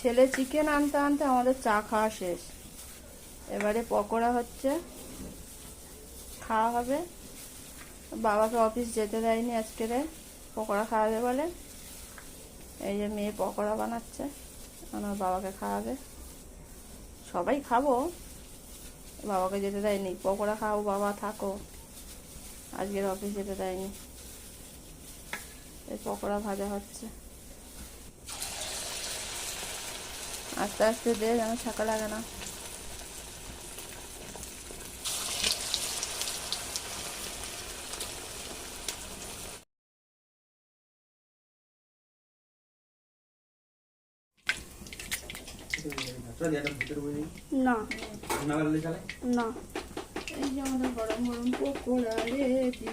ছেলে চিকেন আনতে আনতে আমাদের চা খাওয়া শেষ। এবারে পকোড়া হচ্ছে, খাওয়া হবে। বাবাকে অফিস যেতে দেয়নি আজকে, পকোড়া খাওয়াবে বলে। এই যে মেয়ে পকোড়া বানাচ্ছে, আমার বাবাকে খাওয়াবে। সবাই খাবো, বাবাকে যেতে দেয়নি। পকোড়া খাও বাবা, থাকো, আজকের অফিস যেতে দেয়নি। এই পকোড়া ভাজা হচ্ছে, আস্তে আস্তে দে যেন ছাকা লাগে না। না না, এই যে আমাদের গরম গরম পকোড়া রেডি।